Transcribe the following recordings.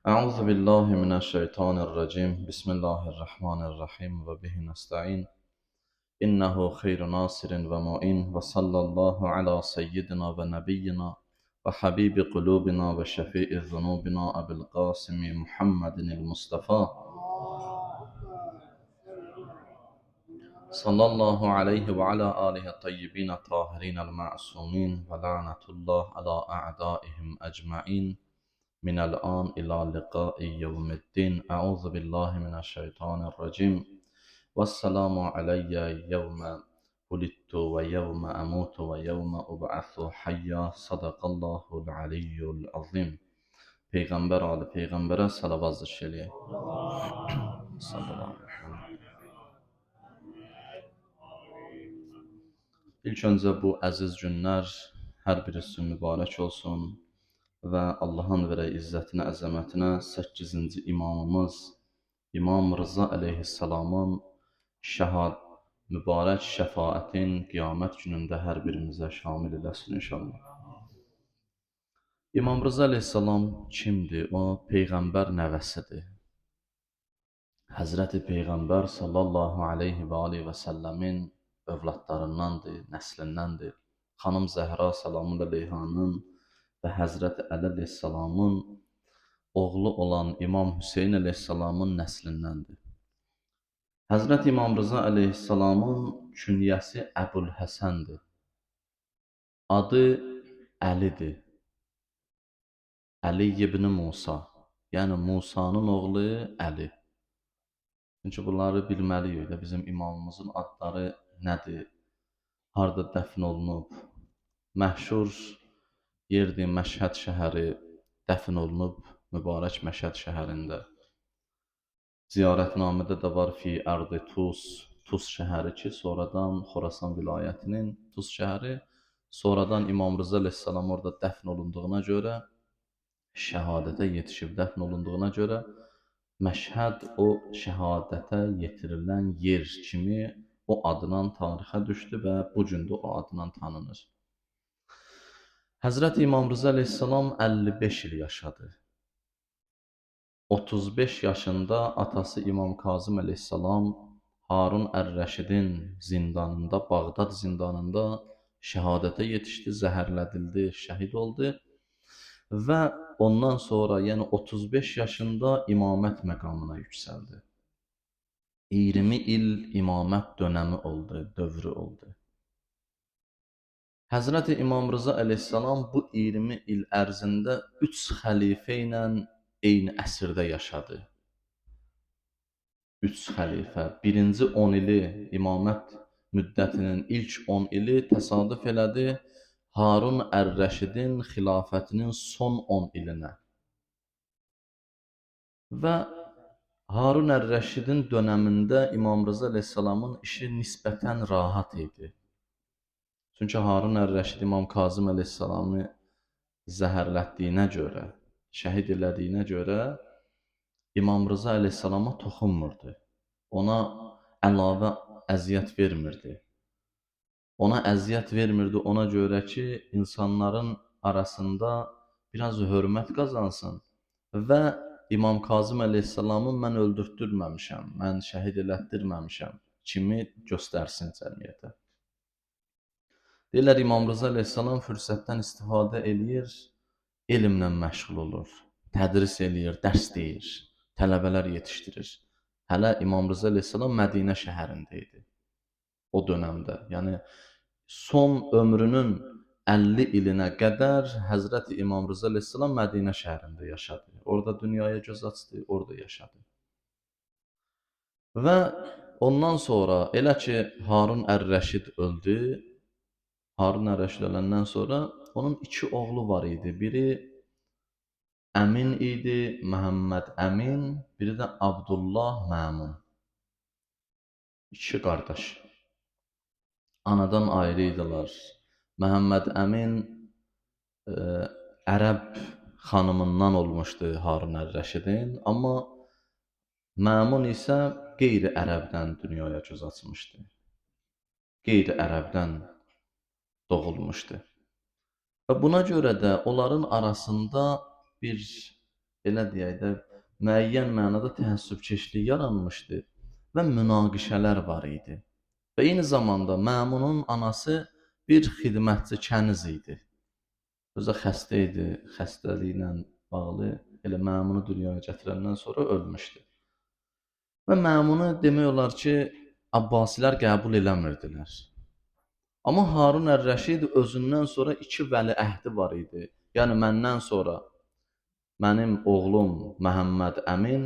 أعوذ بالله من الشيطان الرجيم بسم الله الرحمن الرحيم وبه نستعين إنه خير ناصر ومعين وصلى الله على سيدنا ونبينا وحبيب قلوبنا وشفيء ذنوبنا أبي القاسم محمد المصطفى صلى الله عليه وعلى آله الطيبين الطاهرين المعصومين ولعنة الله على أعدائهم أجمعين من الآن إلى لقاء يوم الدين أعوذ بالله من الشيطان الرجيم والسلام علي يوم ولدت ويوم أموت ويوم أبعث حيا صدق الله العلي العظيم. Peygamber adı Peygamber'e salavat zikri. Sallallahu aleyhi ve sellem. İlk öncə bu əziz günlər hər birisi mübarək olsun və Allahın verə izzətinə, əzəmətinə 8-ci imamımız İmam Rıza əleyhissalamın mübarək şəfaətin qiyamət günündə hər birimizə şamil eləsin inşallah. İmam Rıza əleyhissalam kimdir? O, Peyğəmbər nəvəsidir. Həzrəti Peyğəmbər sallallahu aleyhi və aleyhi və səlləmin övladlarındandır, nəslindəndir. Xanım Zəhra salamın əleyhanın və Həzrəti Əli əleyhissalamın oğlu olan İmam Hüseyin əleyhissalamın nəslindəndir. Həzrət İmam Rıza əleyhissalamın künyəsi Əbülhəsəndir. Adı Əlidir. Əli ibn Musa. Yəni Musanın oğlu Əli. Çünki bunları bilməliyik də bizim imamımızın adları nədir, harada dəfn olunub. Məşhur yerdir Məşhəd şəhəri, dəfn olunub mübarək Məşhəd şəhərində. Ziyarətnamədə də var fi Ərdi Tus, Tus şəhəri ki, sonradan Xorasan vilayətinin Tus şəhəri, sonradan İmam Rıza əleyhissalam orada dəfn olunduğuna görə, şəhadətə yetişib dəfn olunduğuna görə, Məşhəd o şəhadətə yetirilən yer kimi o adından tarixə düşdü və bu gün də o adından tanınır. Həzrət İmam Rıza əleyhissalam 55 il yaşadı. 35 yaşında atası İmam Kazım əleyhissalam Harun Ər-Rəşidin zindanında, Bağdad zindanında şəhadətə yetişdi, zəhərlədildi, şəhid oldu. Və ondan sonra, yəni 35 yaşında imamət məqamına yüksəldi. 20 il imamət dönəmi oldu, dövrü oldu. Həzrəti İmam Rıza əleyhissalam bu 20 il ərzində 3 xəlifə ilə eyni əsrdə yaşadı. 3 xəlifə. Birinci 10 ili imamət müddətinin ilk 10 ili təsadüf elədi Harun Ər-Rəşidin xilafətinin son 10 ilinə. Və Harun Ər-Rəşidin dönəmində İmam Rıza əleyhissalamın işi nisbətən rahat idi. Çünki Harun Ər-Rəşid İmam Kazım əleyhissalamı zəhərlətdiyinə görə, şəhid elədiyinə görə İmam Rıza əleyhissalama toxunmurdu. Ona əlavə əziyyət vermirdi. Ona əziyyət vermirdi ona görə ki, insanların arasında biraz hörmət qazansın və İmam Kazım əleyhissalamı mən öldürtdürməmişəm, mən şəhid elətdirməmişəm kimi göstərsin cəmiyyətə. Deyirlər, İmam Rıza əleyhissalam fürsətdən istifadə eləyir, elmlə məşğul olur, tədris eləyir, dərs deyir, tələbələr yetişdirir. Hələ İmam Rıza əleyhissalam Mədinə şəhərində idi o dönəmdə. Yəni, son ömrünün 50 ilinə qədər Həzrəti İmam Rıza əleyhissalam Mədinə şəhərində yaşadı. Orada dünyaya göz açdı, orada yaşadı. Və ondan sonra elə ki Harun Ər-Rəşid öldü, Harun Ər-Rəşid öləndən sonra onun 2 oğlu var idi. Biri Əmin idi, Məhəmməd Əmin, biri də Abdullah Məmun. 2 qardaş. Anadan ayrı idilər. Məhəmməd Əmin ərəb xanımından olmuşdu Harun Ər-Rəşidin, amma Məmun isə qeyri-ərəbdən dünyaya göz açmışdı. Qeyri-ərəbdən doğulmuşdu. Və buna görə də onların arasında bir belə deyək də, müəyyən mənada təəssübkeşlik yaranmışdı və münaqişələr var idi. Və eyni zamanda Məmunun anası bir xidmətçi kəniz idi. Özü xəstə idi, xəstəliklə bağlı elə Məmunu dünyaya gətirəndən sonra ölmüşdü. Və Məmunu demək olar ki, Abbasilər qəbul eləmirdilər. Amma Harun ər-Rəşid özündən sonra iki vəliəhdi var idi. Yəni məndən sonra mənim oğlum Məhəmməd Əmin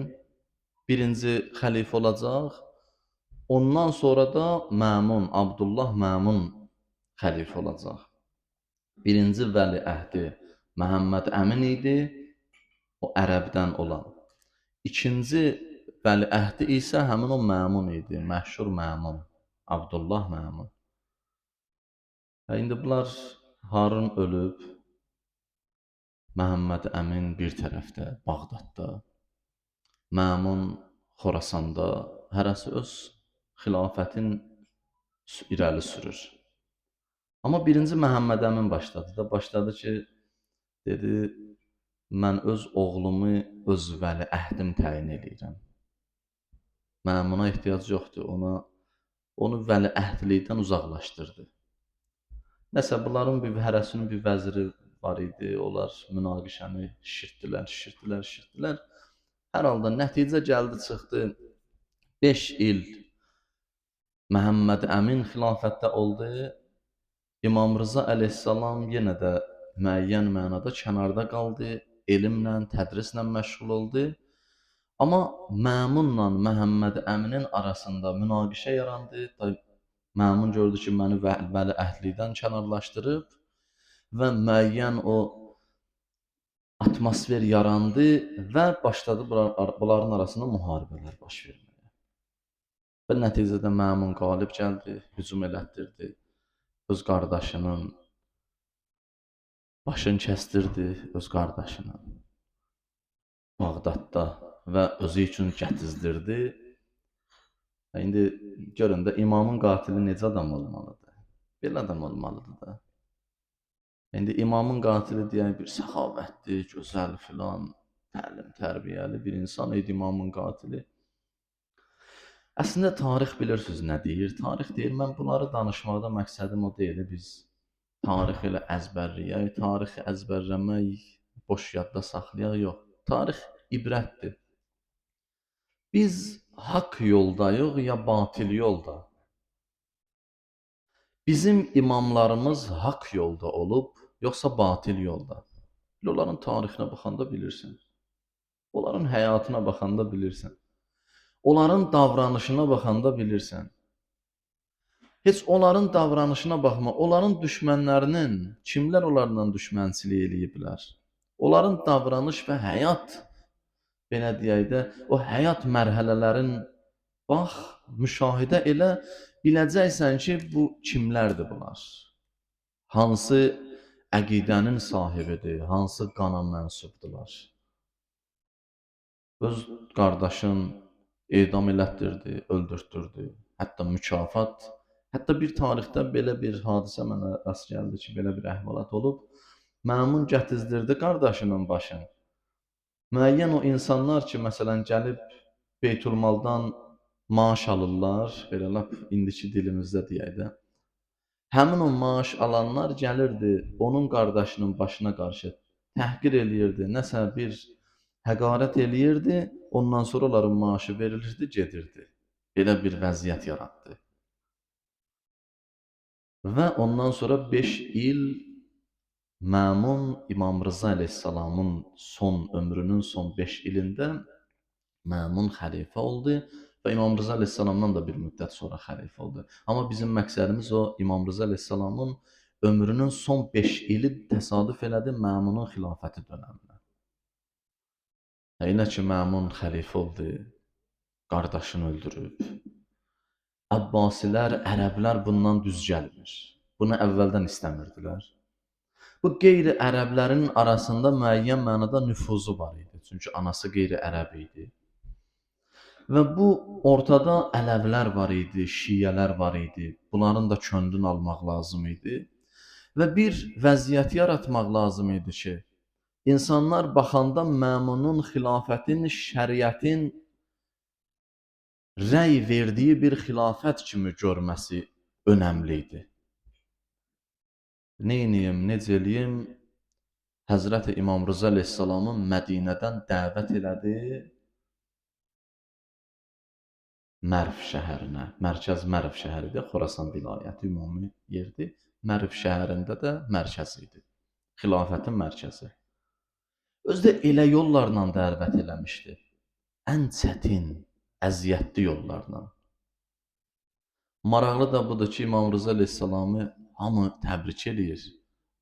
birinci xəlifə olacaq. Ondan sonra da Məmun, Abdullah Məmun xəlifə olacaq. Birinci vəliəhdi Məhəmməd Əmin idi, o ərəbdən olan. İkinci vəliəhdi isə həmin o Məmun idi, məşhur Məmun, Abdullah Məmun. Və indi bunlar Harun ölüb, Məhəmməd Əmin bir tərəfdə, Bağdadda, Məmun Xorasanda, hərəsi öz xilafətin irəli sürür. Amma birinci Məhəmməd Əmin başladı ki, dedi, mən öz oğlumu öz vəliəhdim təyin edirəm. Məmuna ehtiyac yoxdur, onu vəliəhdlikdən uzaqlaşdırdı. Nəsə, bunların hərəsinin bir vəziri var idi, onlar münaqişəni şişirtdilər. Hər halda nəticə gəldi, çıxdı, 5 il Məhəmməd Əmin xilafətdə oldu, İmam Rıza əleyhissalam yenə də müəyyən mənada kənarda qaldı, elmlə, tədrislə məşğul oldu. Amma Məmunla Məhəmməd Əminin arasında münaqişə yarandı. Məmun gördü ki, məni vəliəhdlikdən kənarlaşdırıb və müəyyən o atmosfer yarandı və başladı bunların arasında müharibələr baş verməyə. Və nəticədə Məmun qalib gəldi, hücum elətdirdi, öz qardaşının başını kəsdirdi, öz qardaşının Bağdadda və özü üçün gətizdirdi. İndi görün də imamın qatili necə adam olmalıdır? Belə adam olmalıdır da. İndi imamın qatili deyən bir səxavətli, gözəl filan, təlim, tərbiyəli bir insan idi imamın qatili. Əslində tarix bilirsiniz nə deyir? Tarix deyir, mən bunları danışmaqda məqsədim o deyil, biz tarixi ilə əzbərləyək, tarixi əzbərləmək, boş yadda saxlayaq, yox. Tarix ibrətdir. Biz haqq yoldayıq ya batil yolda? Bizim imamlarımız haqq yolda olub, yoxsa batil yolda? Onların tarixinə baxanda bilirsən. Onların həyatına baxanda bilirsən. Onların davranışına baxanda bilirsən. Heç onların davranışına baxma, onların düşmənlərinin, kimlər onlarla düşmənçilik eləyiblər? Onların davranış və həyat, belə deyək də, o həyat mərhələlərin bax, müşahidə elə, biləcəksən ki, bu kimlərdir bunlar? Hansı əqidənin sahibidir, hansı qana mənsubdular? Öz qardaşın edam elətdirdi, öldürtdürdü, hətta mükafat. Hətta bir tarixdə belə bir hadisə mənə rast gəldi ki, belə bir əhvalat olub. Məmun gətizdirdi qardaşının başını. Müəyyən o insanlar ki, məsələn, gəlib Beytülmaldan maaş alırlar, belə lap indiki dilimizdə deyək də. Həmin o maaş alanlar gəlirdi, onun qardaşının başına qarşı təhqir eləyirdi, nəsə bir həqarət eləyirdi, ondan sonra onların maaşı verilirdi, gedirdi. Belə bir vəziyyət yaratdı. Və ondan sonra 5 il Məmun İmam Rıza əleyhissalamın ömrünün son 5 ilində Məmun xəlifə oldu və İmam Rıza əleyhissalamdan da bir müddət sonra xəlifə oldu. Amma bizim məqsədimiz o İmam Rıza əleyhissalamın ömrünün son 5 ili təsadüf elədi Məmunun xilafəti dönəminə. Elə ki, Məmun xəlifə oldu, qardaşını öldürüb. Abbasilər, ərəblər bundan düz gəlmir. Bunu əvvəldən istəmirdilər. Bu qeyri-ərəblərin arasında müəyyən mənada nüfuzu var idi. Çünki anası qeyri-ərəb idi. Və bu ortada ələvlər var idi, şiyələr var idi. Bunların da könlünü almaq lazım idi. Və bir vəziyyət yaratmaq lazım idi ki, İnsanlar baxanda Məmunun xilafətin, şəriətin rəy verdiyi bir xilafət kimi görməsi önəmli idi. Neyniyim, necə eləyim? Həzrəti İmam Rıza əleyhissalamı Mədinədən dəvət elədi Mərv şəhərinə. Mərkəz Mərv şəhəridir, Xorasan vilayəti ümumi yerdir. Mərv şəhərində də mərkəz idi. Xilafətin mərkəzi. Özü də elə yollarla dəvət eləmişdi. Ən çətin, əziyyətli yollarla. Maraqlı da budur ki, İmam Rıza əleyhissalamı hamı təbrik eləyir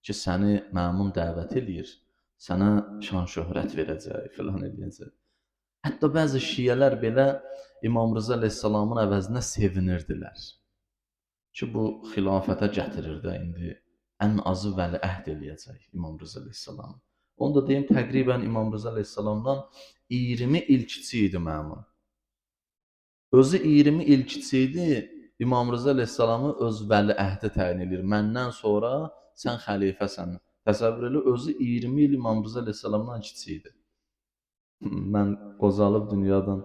ki, səni Məmun dəvət eləyir, sənə şan şöhrət verəcək, filan eləyəcək. Hətta bəzi şiyələr belə İmam Rıza əleyhissalamın əvəzinə sevinirdilər ki, bu xilafətə gətirir də indi ən azı vəliəhd eləyəcək İmam Rıza əleyhissalamı. Onu da deyim, təqribən İmam Rıza əleyhissalamdan 20 il kiçik idi Məmun. Özü 20 il kiçik idi, İmam Rıza əleyhissalamı öz vəliəhdi təyin edir. Məndən sonra sən xəlifəsən. Təsəvvür elə, özü 20 il İmam Rıza əleyhissalamdan kiçik idi. Mən qocalıb dünyadan.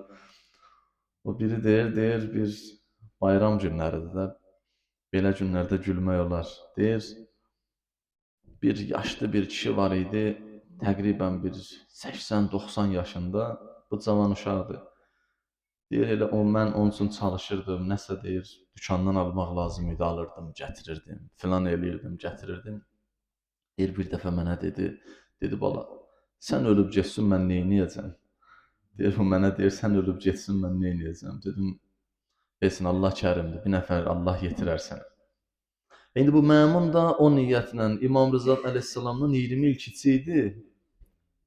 O biri deyir bir bayram günləridir də. Belə günlərdə gülmək olar. Deyir, bir yaşlı bir kişi var idi, təqribən bir 80-90 yaşında, bu cavan uşaqdır. Deyir, elə mən onun üçün çalışırdım, nəsə deyir, dükandan almaq lazım idi, alırdım, gətirirdim, filan eləyirdim, gətirirdim. Deyir, bir dəfə mənə dedi, bala, sən ölüb getsin, mən neyniyəcəm? Deyir, o mənə deyir, sən ölüb getsin, mən neyniyəcəm? Dedim, desin, Allah kərimdir, bir nəfər Allah yetirər sənə. İndi bu Məmun da o niyyətlə İmam Rıza əleyhissalamdan 20 il kiçik idi,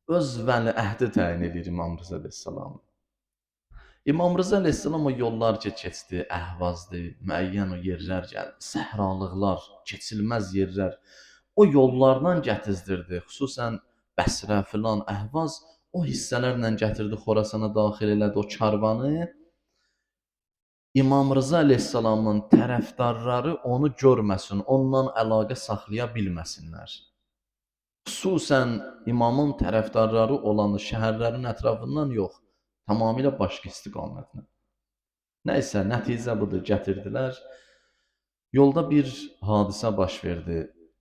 öz vəliəhdi təyin edir İmam Rıza əleyhissalamı. İmam Rıza əleyhissalam o yollar ki, keçdi, Əhvazdır, müəyyən o yerlər gəldi, səhralıqlar, keçilməz yerlər, o yollardan gətizdirdi, xüsusən Bəsrə filan, Əhvaz o hissələrlə gətirdi, Xorasana daxil elədi o karvanı. İmam Rıza əleyhissalamın tərəfdarları onu görməsin, ondan əlaqə saxlaya bilməsinlər. Xüsusən imamın tərəfdarları olan şəhərlərin ətrafından yox, tamamilə başqa istiqamətlə. Nəysə, nəticə budur, gətirdilər. Yolda bir hadisə baş verdi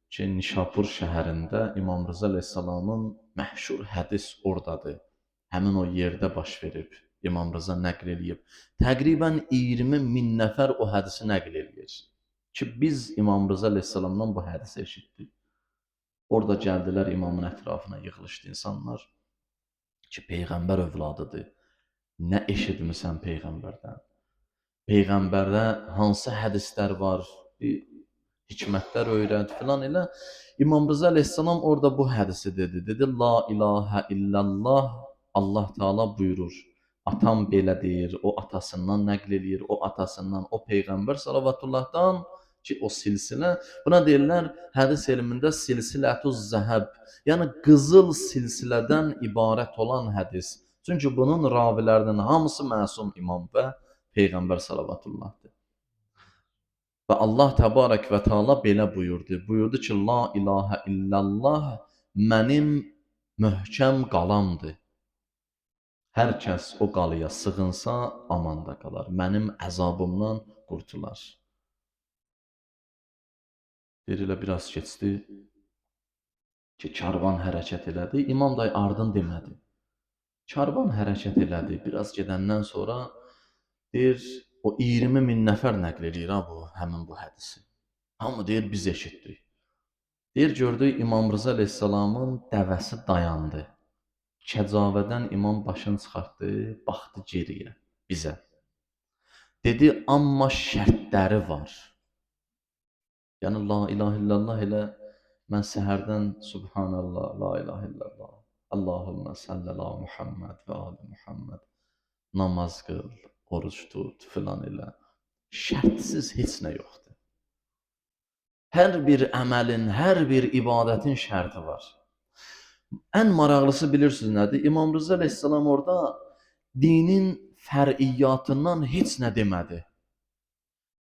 ki, Nişapur şəhərində İmam Rıza əleyhissalamın məşhur hədis oradadır. Həmin o yerdə baş verib, İmam Rıza nəql eləyib. Təqribən 20 min nəfər o hədisi nəql eləyir ki, biz İmam Rıza əleyhissalamdan bu hədisi eşitdik. Orada gəldilər imamın ətrafına yığılışdı insanlar ki, Peyğəmbər övladıdır. Nə eşitmisən Peyğəmbərdən? Peyğəmbərdə hansı hədislər var, hikmətlər öyrəd filan elə. İmam Rıza əleyhissalam orada bu hədisi dedi. Dedi, la ilahə illallah, Allah Teala buyurur. Atam belə deyir, o atasından nəql eləyir, o atasından, o Peyğəmbər salavatıllahdan ki, o silsilə. Buna deyirlər, hədis elmində silsilətuz zəhəb, yəni qızıl silsilədən ibarət olan hədis. Çünki bunun ravilərinin hamısı məsum imam və Peyğəmbər salavatullahdır. Və Allah təbarək və taala belə buyurdu. Buyurdu ki, la ilahə illallah mənim möhkəm qalamdır. Hər kəs o qalaya sığınsa amanda qalar. Mənim əzabımdan qurtular. Bir ilə biraz keçdi ki, karvan hərəkət elədi. İmam da ardın demədi. Karvan hərəkət elədi. Biraz gedəndən sonra deyir, o 20 min nəfər nəql edir həmin bu hədisi. Hamı deyir, biz eşitdik. Deyir, gördük İmam Rıza əleyhissalamın dəvəsi dayandı. Kəcavədən imam başını çıxartdı, baxdı geriyə, bizə. Dedi, amma şərtləri var. Yəni, la ilahə illallah elə mən səhərdən Subhanallah, la ilahə illallah, Allahümmə səllələ Muhammed və ali Muhammed, namaz qıl, oruç tut, filan elə. Şərtsiz heç nə yoxdur. Hər bir əməlin, hər bir ibadətin şərti var. Ən maraqlısı bilirsiniz nədir? İmam Rıza əleyhissalam orada dinin fər'iyyatından heç nə demədi.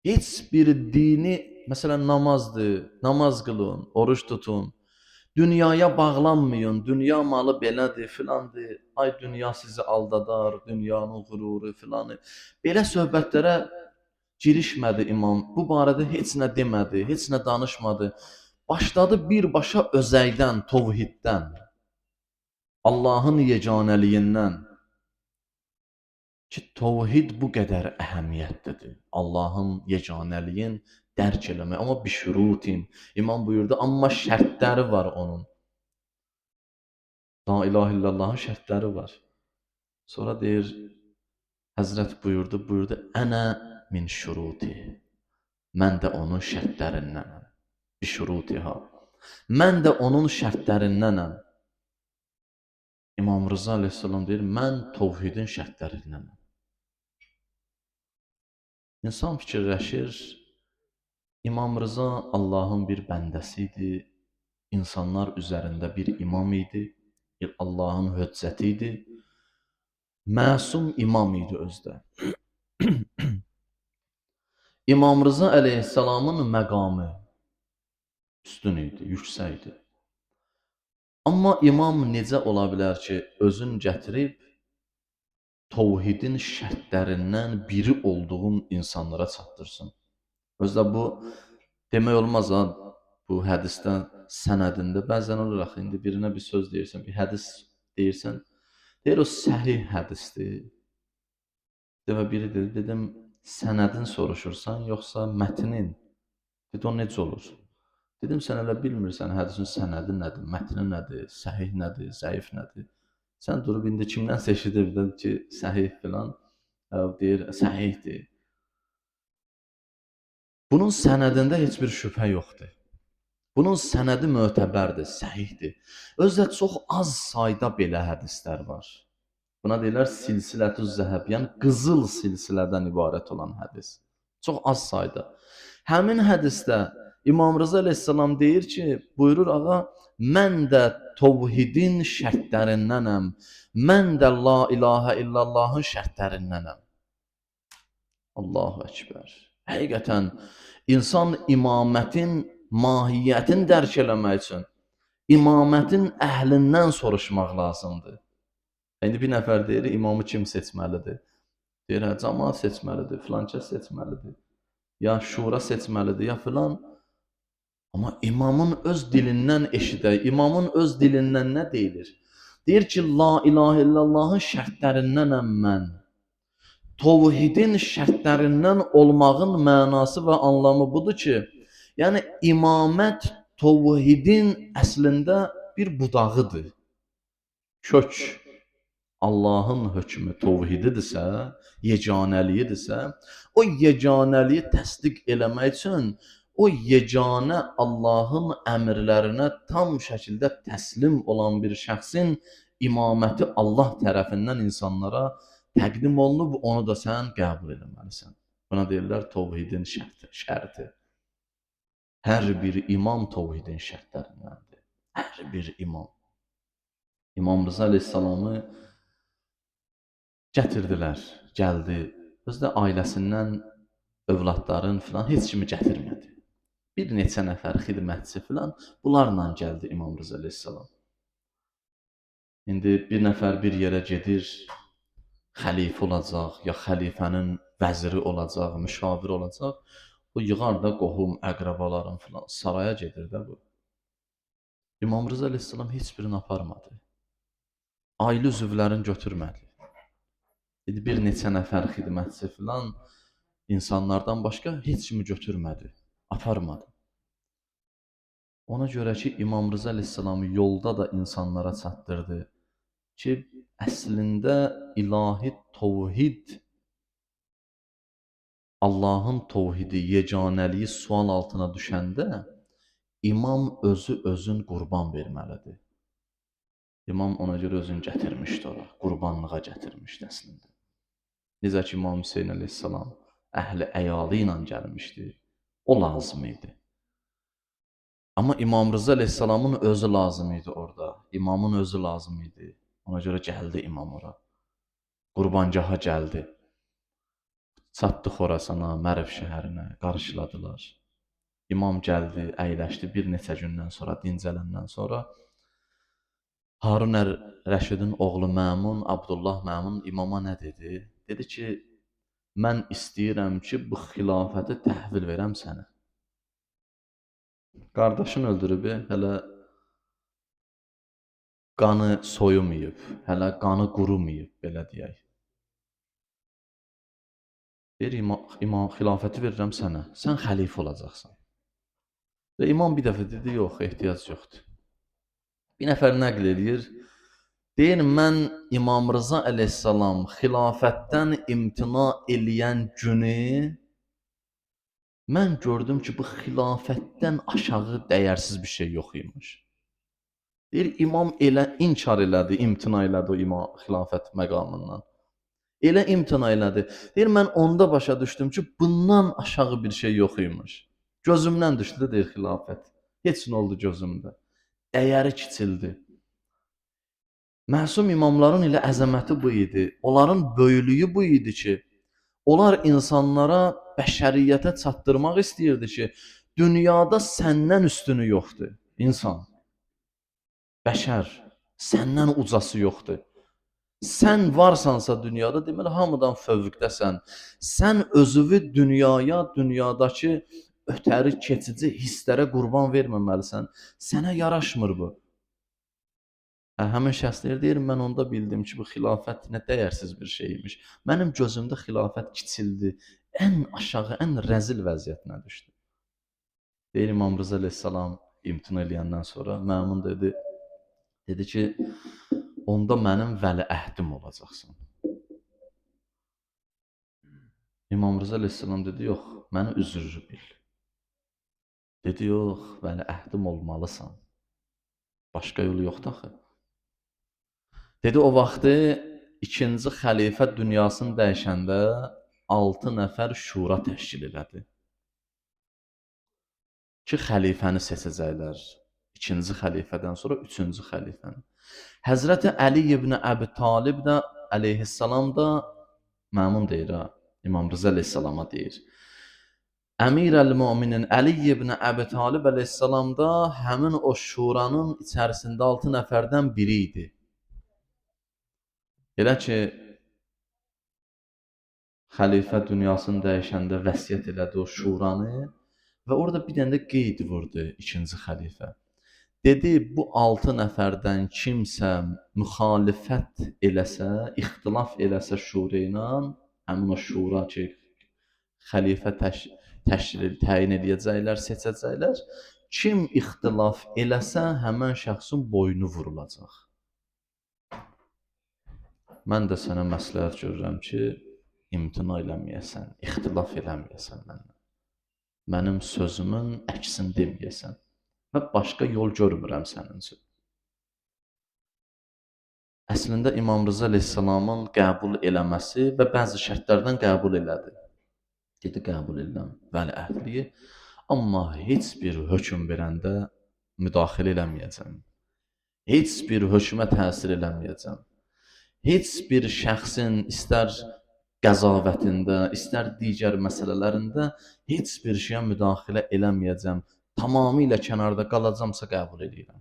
Heç bir dini, məsələn namazdır, namaz qılın, oruç tutun. Dünyaya bağlanmayın, dünya malı belədir, filandır, ay dünya sizi aldadar, dünyanın qüruru filanı. Belə söhbətlərə girişmədi imam. Bu barədə heç nə demədi, heç nə danışmadı. Başladı birbaşa özəydən, tovhiddən, Allahın yeganəliyindən ki, tovhid bu qədər əhəmiyyətlidir. Allahın yeganəliyin dərk eləmək. Amma bişurutin. İmam buyurdu, amma şərtləri var onun. La ilahe illallahın şərtləri var. Sonra deyir, Həzrət buyurdu, ənə min şuruti. Mən də onun şərtlərindənəm. Bişurutiha. Mən də onun şərtlərindənəm. İmam Rıza aleyhissalam deyir, mən tovhidin şərtlərindənəm. İnsan fikirləşir, İmam Rıza Allahın bir bəndəsi idi, insanlar üzərində bir imam idi, Allahın hüccəti idi, məsum imam idi özdə. İmam Rıza əleyhissalamın məqamı üstün idi, yüksək idi. Amma imam necə ola bilər ki, özün gətirib tovhidin şərtlərindən biri olduğun insanlara çatdırsın? Özdə bu demək olmaz ha, bu hədisdən sənədində bəzən olur axı, indi birinə bir söz deyirsən, bir hədis deyirsən, deyir o səhih hədisdir. Demə biri dedi, dedim sənədin soruşursan yoxsa mətnin? Dedi o necə olur? Dedim sən elə bilmirsən hədisin sənədi nədir, mətni nədir, səhih nədir, zəif nədir? Sən durub indi kimdən seçirdin ki, səhih filan deyir, səhihdir. Bunun sənədində heç bir şübhə yoxdur. Bunun sənədi mötəbərdir, səhihdir. Özdə çox az sayda belə hədislər var. Buna deyirlər silsilətü zəhəb, yəni qızıl silsilədən ibarət olan hədis. Çox az sayda. Həmin hədisdə İmam Rıza əleyhissalam deyir ki, buyurur ağa, mən də tovhidin şərtlərindənəm. Mən də la ilahə illallahın şərtlərindənəm. Allahu Ekber. Həqiqətən insan imamətin mahiyyətini dərk eləmək üçün imamətin əhlindən soruşmaq lazımdır. İndi bir nəfər deyir, imamı kim seçməlidir? Deyir, cəmaət seçməlidir, filan kəs seçməlidir. Ya şura seçməlidir, ya filan. Amma imamın öz dilindən eşidək, imamın öz dilindən nə deyilir? Deyir ki, la ilahə illallahın şərtlərindənəm mən. Tovhidin şərtlərindən olmağın mənası və anlamı budur ki, yəni imamət tovhidin əslində bir budağıdır. Kök. Allahın hökmü tovhididirsə, yeganəliyidirsə, o yeganəliyi təsdiq eləmək üçün o yeganə Allahın əmrlərinə tam şəkildə təslim olan bir şəxsin imaməti Allah tərəfindən insanlara təqdim olunub, onu da sən qəbul etməlisən. Buna deyirlər tovhidin şərti. Hər bir imam tovhidin şərtlərindəndir. Hər bir imam. İmam Rıza əleyhissalamı gətirdilər, gəldi. Özdə ailəsindən övladların filan heç kimi gətirmədi. Bir neçə nəfər xidmətçi filan bunlarla gəldi İmam Rıza əleyhissalam. İndi bir nəfər bir yerə gedir, xəlifə olacaq, ya xəlifənin vəziri olacaq, müşavir olacaq. O yığar da qohum, əqrabaların filan saraya gedir də bu. İmam Rıza əleyhissalam heç birini aparmadı. Ailə üzvlərini götürmədi. Dedi, bir neçə nəfər xidmətçi filan insanlardan başqa heç kimi götürmədi, aparmadı. Ona görə ki, İmam Rıza əleyhissalamı yolda da insanlara çatdırdı ki, əslində ilahi tovhid, Allahın tovhidi, yeganəliyi sual altına düşəndə imam özün qurban verməlidir. İmam ona görə özünü gətirmişdi ora, qurbanlığa gətirmişdi əslində. Necə ki, İmam Hüseyin əleyhissalam əhli əyalı ilə gəlmişdi, o lazım idi. Amma İmam Rıza əleyhissalamın özü lazım idi orada, imamın özü lazım idi. Ona görə gəldi imam ora, qurbangaha gəldi. Çatdı Xorasana, Mərv şəhərinə, qarşıladılar. İmam gəldi, əyləşdi bir neçə gündən sonra, dincələndən sonra Harun Rəşidin oğlu Məmun, Abdullah Məmun imama nə dedi? Dedi ki, mən istəyirəm ki, bu xilafəti təhvil verəm sənə. Qardaşın öldürüb, hələ qanı soyumayıb, hələ qanı qurumayıb, belə deyək. Deyir, imam xilafəti verirəm sənə, sən xəlifə olacaqsan. Və imam bir dəfə dedi, yox, ehtiyac yoxdur. Bir nəfər nəql edir, deyir, mən İmam Rıza əleyhissalam xilafətdən imtina eləyən günü mən gördüm ki, bu xilafətdən aşağı dəyərsiz bir şey yox imiş. Deyir, imam elə inkar elədi, imtina elədi o imam xilafət məqamından. Elə imtina elədi. Deyir, mən onda başa düşdüm ki, bundan aşağı bir şey yox imiş. Gözümdən düşdü, deyir, xilafət. Heç nə oldu gözümdə. Dəyəri kiçildi. Məsum imamların ilə əzəməti bu idi. Onların böyüklüyü bu idi ki, onlar insanlara, bəşəriyyətə çatdırmaq istəyirdi ki, dünyada səndən üstünü yoxdur. İnsan, bəşər, səndən ucası yoxdur. Sən varsansa dünyada, deməli, hamıdan fövqdəsən. Sən özünü dünyaya, dünyadakı ötəri, keçici hisslərə qurban verməməlisən. Sənə yaraşmır bu. Həmin şəxslər deyir, mən onda bildim ki, bu xilafət nə dəyərsiz bir şeymiş. Mənim gözümdə xilafət kiçildi. Ən aşağı, ən rəzil vəziyyətinə düşdü. Deyir, İmam Rıza əleyhissalam imtina eləyəndən sonra Məmun dedi ki, onda mənim vəliəhdim olacaqsan. İmam Rıza əleyhissalam dedi, yox, məni üzürlü bil. Dedi, yox, vəliəhdim olmalısan. Başqa yolu yoxdur axı. Dedi, o vaxtı ikinci xəlifə dünyasını dəyişəndə 6 nəfər şura təşkil elədi. Ki, xəlifəni seçəcəklər. İkinci xəlifədən sonra üçüncü xəlifəni. Həzrəti Əli ibn Əbi Talib də əleyhissalam da Məmun deyir, İmam Rıza əleyhissalama deyir. Əmir əl-Müminin Əli ibn Əbi Talib əleyhissalam da həmin o şuranın içərisində 6 nəfərdən biri idi. Elə ki, xəlifə dünyasını dəyişəndə vəsiyyət elədi o şuranı və orada bir dənə də qeyd vurdu ikinci xəlifə. Dedi, bu 6 nəfərdən kimsə müxalifət eləsə, ixtilaf eləsə şura ilə, həmin o şura ki, xəlifə təyin edəcəklər, seçəcəklər, kim ixtilaf eləsə, həmən şəxsin boynu vurulacaq. Mən də sənə məsləhət görürəm ki, imtina eləməyəsən, ixtilaf eləməyəsən məndən. Mənim sözümün əksini deməyəsən. Və başqa yol görmürəm sənin üçün. Əslində İmam Rıza əleyhissalamın qəbul eləməsi və bəzi şərtlərdən qəbul elədi. Dedi, qəbul edirəm vəliəhdliyi, amma heç bir hökm verəndə müdaxilə eləməyəcəm. Heç bir hökmə təsir eləməyəcəm. Heç bir şəxsin istər qəzavətində, istər digər məsələlərində heç bir şeyə müdaxilə eləməyəcəm. Tamamilə kənarda qalacamsa qəbul edirəm.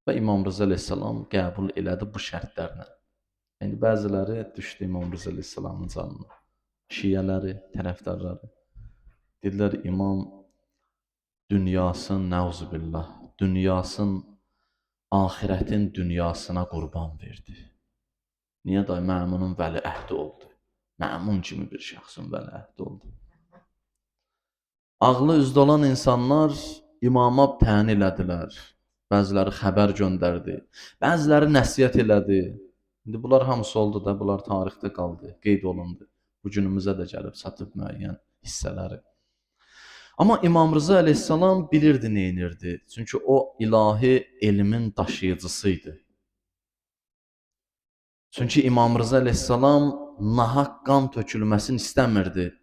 Və İmam Rıza əleyhissalam qəbul elədi bu şərtlərlə. Yəni, bəziləri düşdü İmam Rıza əleyhissalamın canına. Şiyələri, tərəfdarları. Dedilər, İmam dünyasın, nəuzubillah, dünyasın, ahirətin dünyasına qurban verdi. Niyə da Məmunun vəliəhdi oldu? Məmun kimi bir şəxsin vəliəhdi oldu. Ağlı üzdə olan insanlar imama tən elədilər. Bəziləri xəbər göndərdi. Bəziləri nəsiyyət elədi. İndi bunlar hamısı oldu da, bunlar tarixdə qaldı, qeyd olundu. Bu günümüzə də gəlib çatıb müəyyən hissələri. Amma İmam Rıza əleyhissalam bilirdi, neynirdi. Çünki o ilahi elmin daşıyıcısıydı. Çünki İmam Rıza əleyhissalam nahaq qan tökülməsini istəmirdi.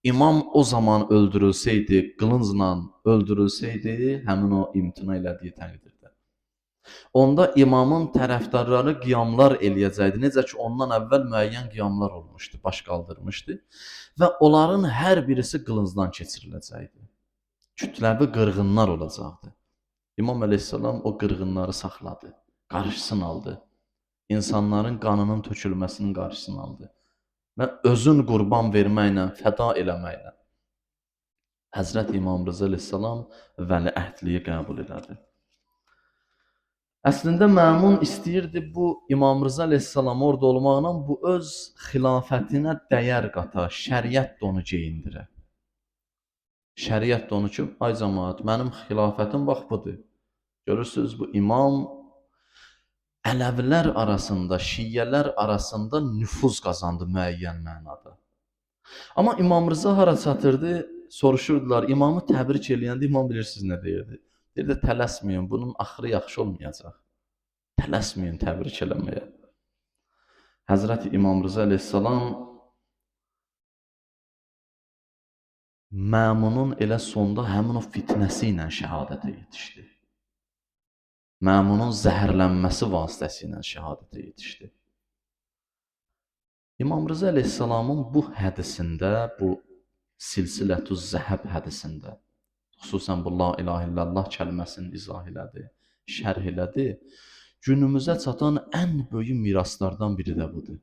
İmam o zaman öldürülsəydi, qılıncla öldürülsəydi, həmin o imtina elədiyi təqdirdə. Onda imamın tərəfdarları qiyamlar eləyəcəkdi. Necə ki, ondan əvvəl müəyyən qiyamlar olmuşdu, baş qaldırmışdı və onların hər birisi qılıncdan keçiriləcəkdi. Kütləvi qırğınlar olacaqdı. İmam əleyhissalam o qırğınları saxladı, qarşısını aldı. İnsanların qanının tökülməsinin qarşısını aldı və özün qurban verməklə, fəda eləməklə Həzrət İmam Rıza əleyhissalam vəliəhdliyi qəbul elədi. Əslində Məmun istəyirdi bu İmam Rıza əleyhissalam orada olmaqla bu öz xilafətinə dəyər qata, şəriət də onu geyindirə. Şəriət də onu ki, ay cəmaət, mənim xilafətim bax budur. Görürsünüz bu imam Ələvilər arasında, Şiyyələr arasında nüfuz qazandı müəyyən mənada. Amma İmam Rıza hara çatırdı, soruşurdular, imamı təbrik eləyəndə imam bilirsiniz nə deyirdi? Deyirdi, tələsməyin, bunun axırı yaxşı olmayacaq. Tələsməyin təbrik eləməyə. Həzrəti İmam Rıza əleyhissalam Məmunun elə sonda həmin o fitnəsi ilə şəhadətə yetişdi. Məmunun zəhərlənməsi vasitəsilə şəhadətə yetişdi. İmam Rıza əleyhissalamın bu hədisində, bu silsilətü zəhəb hədisində, xüsusən bu la ilahe illallah kəlməsini izah elədi, şərh elədi. Günümüzə çatan ən böyük miraslardan biri də budur.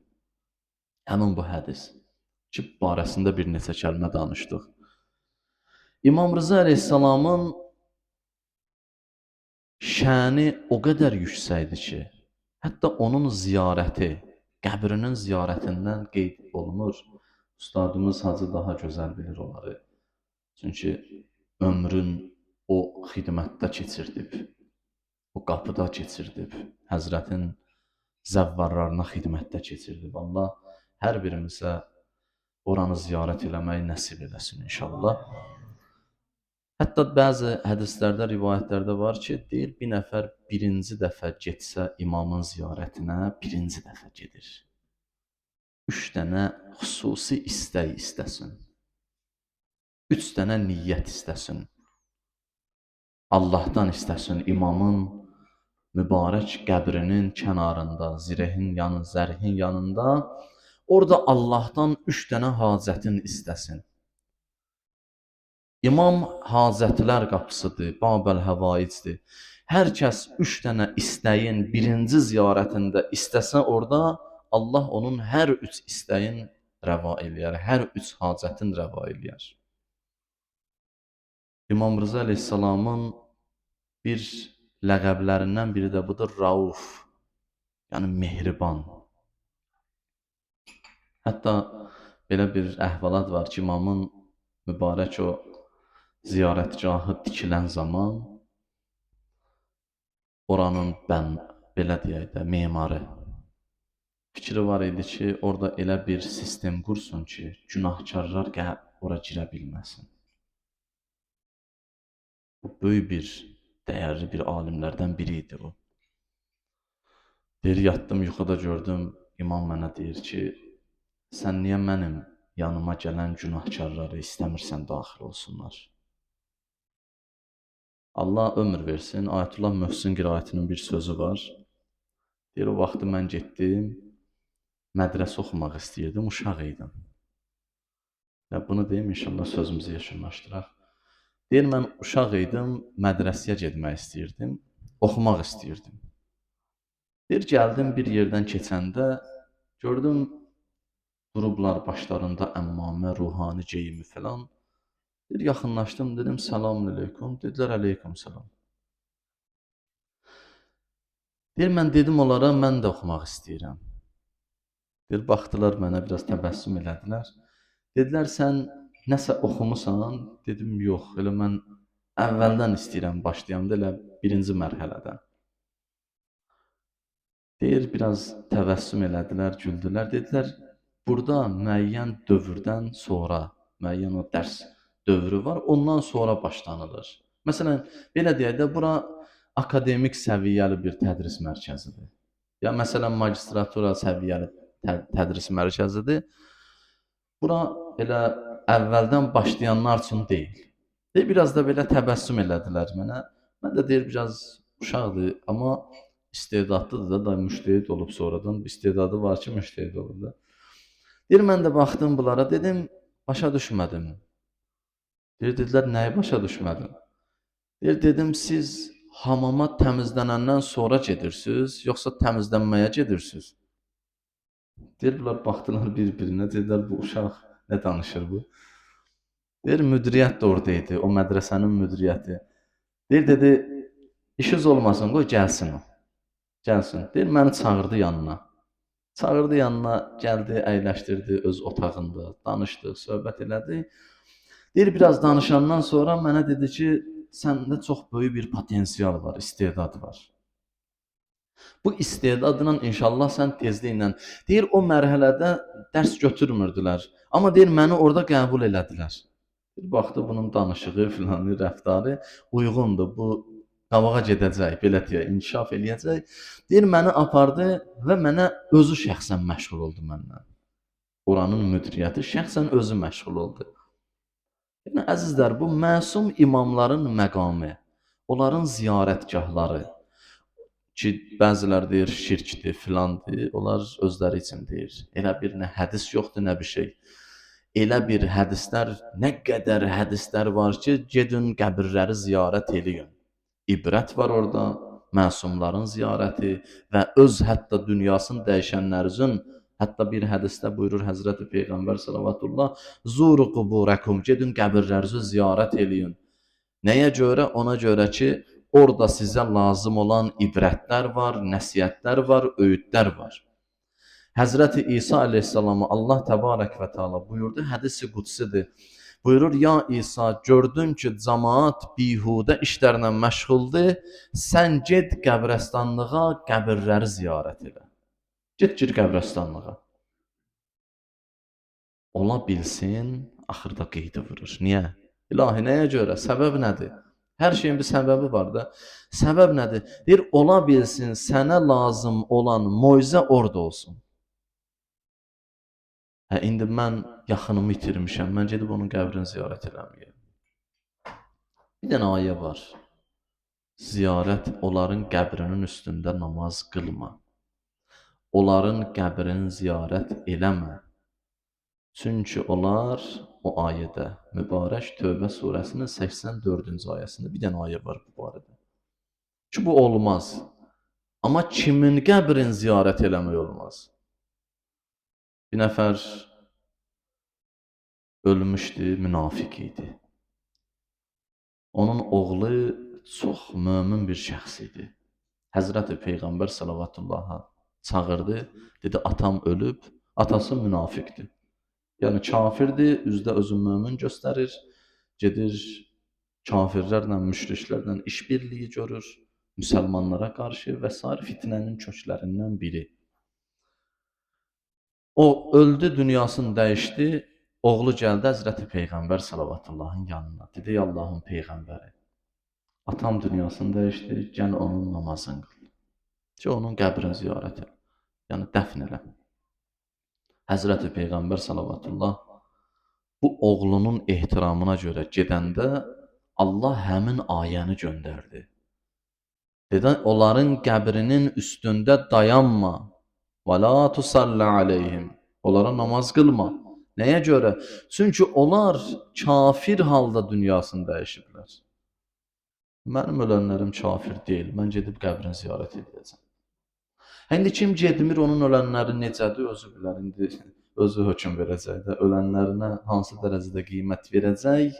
Həmin bu hədis ki, barəsində bir neçə kəlmə danışdıq. İmam Rıza əleyhissalamın şəni o qədər yüksəkdir ki, hətta onun ziyarəti, qəbrinin ziyarətindən qeyd olunur. Ustadımız Hacı daha gözəl bilir onları. Çünki ömrün o xidmətdə keçirdib, o qapıda keçirdib, Həzrətin zəvvarlarına xidmətdə keçirdib. Allah hər birimizə oranı ziyarət eləməyi nəsib eləsin inşallah. Hətta bəzi hədislərdə, rivayətlərdə var ki, deyir, bir nəfər birinci dəfə getsə imamın ziyarətinə, birinci dəfə gedir. 3 dənə xüsusi istək istəsin. 3 dənə niyyət istəsin. Allahdan istəsin imamın mübarək qəbrinin kənarında, zərhin yanında, orada Allahdan 3 dənə hacətin istəsin. İmam Hazətlər qapısıdır, Babəl Həvaicdir. Hər kəs 3 dənə istəyin birinci ziyarətində istəsə orada, Allah onun hər 3 istəyin rəva eləyər, hər 3 hacətin rəva eləyər. İmam Rıza əleyhissalamın bir ləqəblərindən biri də budur, Rauf, yəni mehriban. Hətta belə bir əhvalat var ki, imamın mübarək o ziyarətgahı tikilən zaman oranın belə deyək də, memarı fikri var idi ki, orada elə bir sistem qursun ki, günahkarlar ora girə bilməsin. Bu böyük bir, dəyərli bir alimlərdən biri idi bu. Deyir, yatdım, yuxuda gördüm, imam mənə deyir ki, sən niyə mənim yanıma gələn günahkarları istəmirsən daxil olsunlar? Allah ömür versin, Ayətullah Möhsin qiraətinin bir sözü var. Deyir, o vaxtı mən getdim, mədrəsə oxumaq istəyirdim, uşaq idim. Və bunu deyim, inşallah sözümüzü yeşilləşdirək. Deyir, mən uşaq idim, mədrəsəyə getmək istəyirdim, oxumaq istəyirdim. Deyir, gəldim bir yerdən keçəndə, gördüm, durublar başlarında əmmamə, ruhani geyimi falan. Deyir, yaxınlaşdım, dedim, selamun aleyküm. Dedilər, aleyküm selam. Deyir, mən dedim onlara, mən də oxumaq istəyirəm. Deyir, baxdılar mənə, biraz təbəssüm elədilər. Dedilər, sən nəsə oxumusan? Dedim, yox, elə mən əvvəldən istəyirəm, başlayamda elə birinci mərhələdən. Deyir, biraz təbəssüm elədilər, güldülər. Dedilər, burada müəyyən dövrdən sonra, müəyyən o dərs dövrü var, ondan sonra başlanılır. Məsələn, belə deyək də, bura akademik səviyyəli bir tədris mərkəzidir. Ya məsələn, magistratura səviyyəli tədris mərkəzidir. Bura elə əvvəldən başlayanlar üçün deyil. Deyir, biraz da belə təbəssüm elədilər mənə. Mən də deyir, biraz uşaqdır, amma istedadlıdır da müştəhid olub sonradan. İstedadı var ki, müştəhid olub da. Deyir, mən də baxdım bunlara, dedim, başa düşmədim. Dedilər, nəyi başa düşmədin? Dedim, siz hamama təmizlənəndən sonra gedirsiniz, yoxsa təmizlənməyə gedirsiniz? Deyirlər, baxdılar bir-birinə, dedilər, bu uşaq nə danışır bu? Deyir, müdiriyyət də orada idi, o mədrəsənin müdiriyyəti. Dedi, işiniz olmasın, qoy gəlsin o. Gəlsin. Deyir, məni çağırdı yanına. Çağırdı yanına, gəldi, əyləşdirdi öz otağında, danışdı, söhbət elədi. Deyir, biraz danışandan sonra mənə dedi ki, səndə çox böyük bir potensial var, istedad var. Bu istedadla inşallah sən tezliklə, deyir, o mərhələdə dərs götürmürdülər. Amma deyir, məni orada qəbul elədilər. Bir baxdı bunun danışığı, filanı, rəftarı uyğundur. Bu qabağa gedəcək, belə deyək, inkişaf eləyəcək. Deyir, məni apardı və mənə özü şəxsən məşğul oldu məndən. Oranın müdiriyyəti şəxsən özü məşğul oldu. Yəni, əzizlər, bu məsum imamların məqamı, onların ziyarətgahları, ki, bəzilər deyir şirkdir, filandır, onlar özləri üçün deyir. Elə bir nə hədis yoxdur, nə bir şey. Elə bir hədislər, nə qədər hədislər var ki, gedin qəbirləri ziyarət eləyin. İbrət var orada, məsumların ziyarəti və öz hətta dünyasını dəyişənlərin, hətta bir hədisdə buyurur Həzrəti Peyğəmbər sallallahu zuru quburakum, gedin qəbirlərinizi ziyarət eləyin. Nəyə görə? Ona görə ki, orada sizə lazım olan ibrətlər var, nəsihətlər var, öyüdlər var. Həzrəti İsa aleyhissalamı Allah təbarək və teala buyurdu, hədisi qudsidir. Buyurur, ya İsa, gördün ki, cəmaat bihudə işlərlə məşğuldur, sən get qəbrəstanlığa, qəbirləri ziyarət elə. Get gir qəbrəstanlığa. Ola bilsin, axırda qeydi vurur. Niyə? İlahi, nəyə görə? Səbəb nədir? Hər şeyin bir səbəbi var da. Səbəb nədir? Deyir, ola bilsin, sənə lazım olan moizə orada olsun. İndi mən yaxınımı itirmişəm, mən gedib onun qəbrini ziyarət eləməyəm. Bir dənə ayə var. Ziyarət, onların qəbrinin üstündə namaz qılma. Onların qəbrini ziyarət eləmə. Çünki onlar o ayədə, mübarək Tövbə surəsinin 84-cü ayəsində bir dənə ayə var bu barədə. Ki, bu olmaz. Amma kimin qəbrini ziyarət eləmək olmaz? Bir nəfər ölmüşdü, münafiq idi. Onun oğlu çox mömin bir şəxs idi. Həzrəti Peyğəmbər sallallahu çağırdı, dedi, atam ölüb, atası münafiqdir. Yəni kafirdir, üzdə özü mömin göstərir, gedir kafirlərlə, müşriklərlə işbirliyi görür, müsəlmanlara qarşı və s. fitnənin köklərindən biri. O öldü, dünyasını dəyişdi, oğlu gəldi Həzrəti Peyğəmbər sallallahu yanına. Dedi, Allahın Peyğəmbəri, atam dünyasını dəyişdi, gəl onun namazını qıl. Ki, onun qəbrini ziyarət elə, yəni dəfn elə. Həzrəti Peyğəmbər sallallahu bu oğlunun ehtiramına görə gedəndə Allah həmin ayəni göndərdi. Dedi, onların qəbrinin üstündə dayanma. Və la tusalli aleyhim. Onlara namaz qılma. Nəyə görə? Çünki onlar kafir halda dünyasını dəyişiblər. Mənim ölənlərim kafir deyil. Mən gedib qəbrini ziyarət edəcəm. İndi kim getmir, onun ölənləri necədir? Özü bilər. İndi özü hökm verəcək də. Ölənlərinə hansı dərəcədə qiymət verəcək,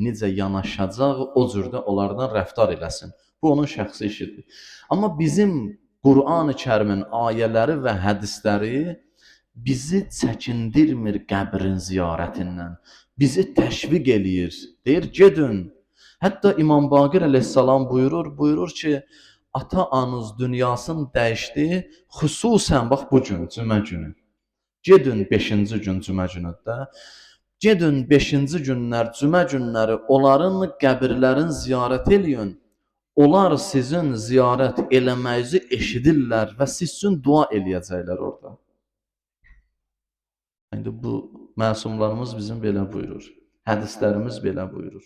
necə yanaşacaq, o cürdə onlardan rəftar eləsin. Bu onun şəxsi işidir. Amma bizim Qur'an-ı Kərimin ayələri və hədisləri bizi çəkindirmir qəbrin ziyarətindən. Bizi təşviq eləyir. Deyir, gedin. Hətta İmam Baqir əleyhissalam buyurur ki, ata-anız dünyasını dəyişdi, xüsusən bax bu gün, cümə günü. Gedin 5-ci gün cümə günüdə. Gedin 5-ci günlər, cümə günləri onların qəbirlərini ziyarət eləyin. Onlar sizin ziyarət eləməyinizi eşidirlər və siz üçün dua eləyəcəklər orada. İndi bu məsumlarımız bizim belə buyurur. Hədislərimiz belə buyurur.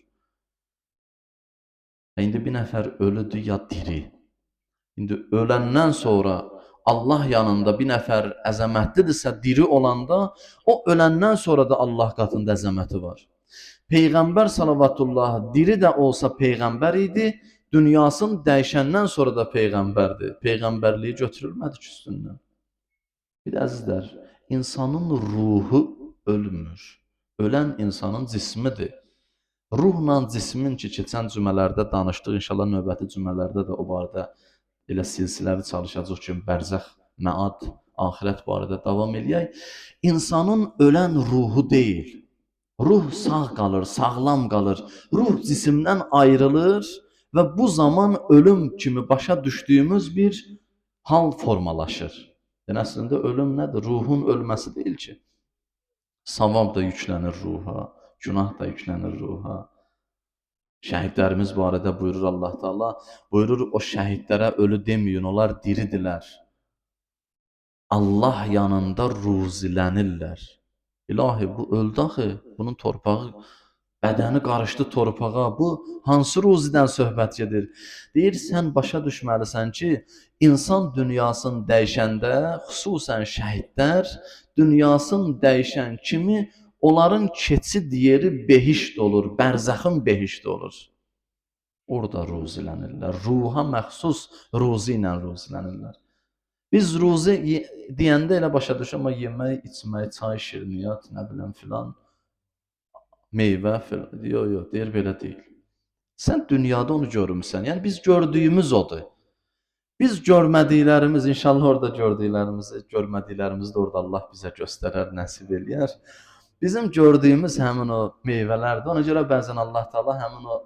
İndi bir nəfər ölüdür ya diri. İndi öləndən sonra Allah yanında bir nəfər əzəmətlidirsə, diri olanda, o öləndən sonra da Allah qatında əzəməti var. Peyğəmbər salavatullah diri də olsa peyğəmbər idi, dünyasını dəyişəndən sonra da peyğəmbərdir. Peyğəmbərliyi götürülmədi ki üstündən. Bir də əzizlər, insanın ruhu ölmür. Ölən insanın cismidir. Ruhla cismin ki, keçən cümələrdə danışdıq, inşallah növbəti cümələrdə də o barədə elə silsiləvi çalışacaq ki, bərzəx, məad, axirət barədə davam eləyək. İnsanın ölən ruhu deyil. Ruh sağ qalır, sağlam qalır. Ruh cisimdən ayrılır və bu zaman ölüm kimi başa düşdüyümüz bir hal formalaşır. Yəni əslində ölüm nədir? Ruhun ölməsi deyil ki. Savab da yüklənir ruha, günah da yüklənir ruha. Şəhidlərimiz barədə buyurur Allah Taala, buyurur o şəhidlərə ölü deməyin, onlar diridirlər. Allah yanında ruzilənirlər. İlahi bu öldü axı, bunun torpağı, bədəni qarışdı torpağa. Bu hansı ruzidən söhbət gedir? Deyir, sən başa düşməlisən ki, insan dünyasını dəyişəndə, xüsusən şəhidlər dünyasını dəyişən kimi onların keçid yeri behişt olur, bərzəxin behişt olur. Orada ruzilənirlər. Ruha məxsus ruzi ilə ruzilənirlər. Biz ruzi deyəndə elə başa düşür, amma yemək, içmək, çay, şirniyyat, nə bilim filan, meyvə filan. Yox, deyir belə deyil. Sən dünyada onu görmüsən. Yəni biz gördüyümüz odur. Biz görmədiklərimiz, inşallah orada görmədiklərimizi də orada Allah bizə göstərər, nəsib eləyər. Bizim gördüyümüz həmin o meyvələrdir. Ona görə bəzən Allah Taala həmin o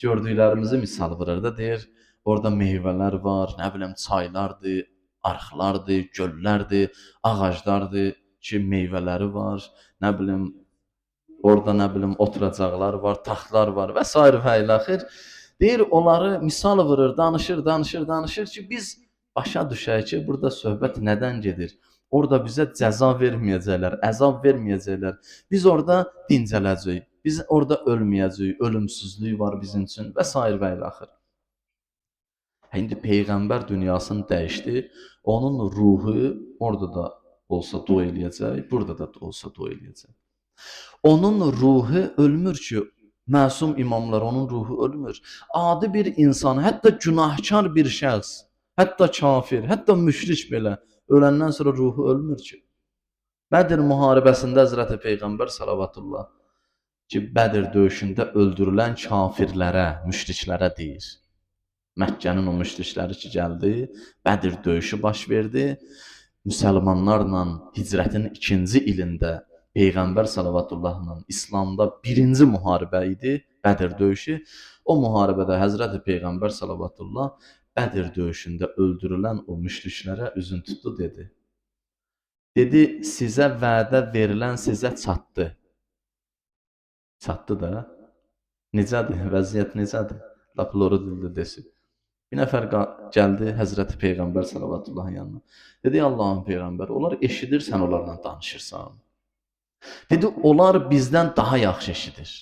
gördüklərimizi misal verir də, deyir, orada meyvələr var, nə bilim çaylardır, arxlardır, göllərdir, ağaclardır ki, meyvələri var, nə bilim orada nə bilim oturacaqlar var, taxtlar var və s. və ilaxır. Deyir, onları misal verir, danışır ki, biz başa düşək ki, burada söhbət nədən gedir? Orada bizə cəza verməyəcəklər, əzab verməyəcəklər. Biz orada dincələcəyik, biz orada ölməyəcəyik, ölümsüzlük var bizim üçün və s. və ilaxır. İndi Peyğəmbər dünyasını dəyişdi, onun ruhu orada da olsa dua eləyəcək, burada da olsa dua eləyəcək. Onun ruhu ölmür ki, məsum imamlar, onun ruhu ölmür. Adi bir insan, hətta günahkar bir şəxs, hətta kafir, hətta müşrik belə öləndən sonra ruhu ölmür ki. Bədir müharibəsində Həzrəti Peyğəmbər salavatullah ki, Bədir döyüşündə öldürülən kafirlərə, müşriklərə deyir. Məkkənin o müşrikləri ki, gəldi, Bədir döyüşü baş verdi. Müsəlmanlarla hicrətin 2-ci ilində Peyğəmbər salawatullahla İslamda birinci müharibə idi, Bədir döyüşü. O müharibədə Həzrəti Peyğəmbər salavatullah Bədir döyüşündə öldürülən o müşriklərə üzün tutdu dedi. Dedi, sizə vədə verilən sizə çatdı. Çatdı da. Necədir? Vəziyyət necədir? Lap loru dildə desin. Bir nəfər gəldi Həzrəti Peyğəmbər salawatullahın yanına. Dedi, Allahın Peyğəmbəri, onlar eşidir, sən onlarla danışırsan. Dedi, onlar bizdən daha yaxşı eşidir.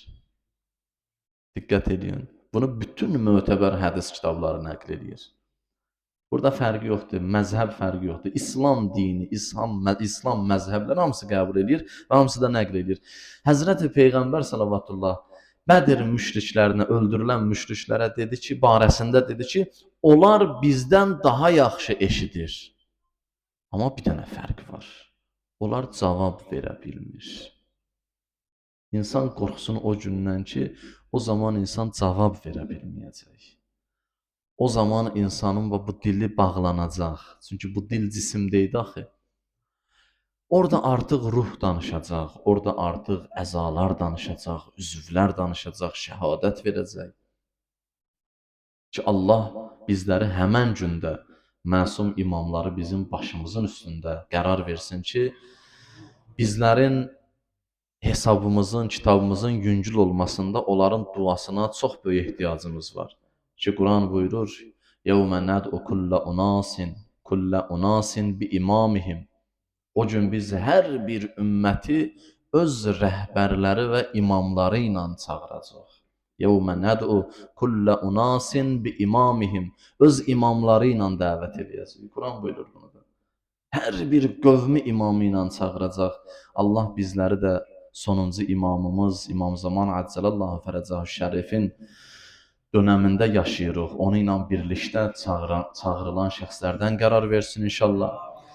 Diqqət edin. Bunu bütün mötəbər hədis kitabları nəql edir. Burada fərqi yoxdur, məzhəb fərqi yoxdur. İslam dini, İslam məzhəbləri hamısı qəbul edir və hamısı da nəql edir. Həzrəti Peyğəmbər salawatullah Bədir müşriklərinə, öldürülən müşriklərə dedi ki, barəsində dedi ki, onlar bizdən daha yaxşı eşidir. Amma bir dənə fərq var. Onlar cavab verə bilmir. İnsan qorxsun o gündən ki, o zaman insan cavab verə bilməyəcək. O zaman insanın bu dili bağlanacaq. Çünki bu dil cisimdeydi axı. Orada artıq ruh danışacaq, orada artıq əzalar danışacaq, üzvlər danışacaq, şəhadət verəcək. Ki Allah bizləri həmən gündə məsum imamları bizim başımızın üstündə qərar versin ki, bizlərin hesabımızın, kitabımızın yüngül olmasında onların duasına çox böyük ehtiyacımız var. Ki Quran buyurur, يَوْمَ نَدْعُ كُلَّ أُنَاسٍ بِإِمَامِهِمْ. O gün biz hər bir ümməti öz rəhbərləri və imamları ilə çağıracaq. يَوْمَ نَدْعُ كُلَّ أُنَاسٍ بِإِمَامِهِمْ. Öz imamları ilə dəvət edəcək. Quran buyurur bunu da. Hər bir qövmü imamı ilə çağıracaq. Allah bizləri də sonuncu imamımız İmam Zaman Əcəlallahu Fərəcəhu Şərifin dönəmində yaşayırıq. Onu ilə birlikdə çağırılan şəxslərdən qərar versin inşallah.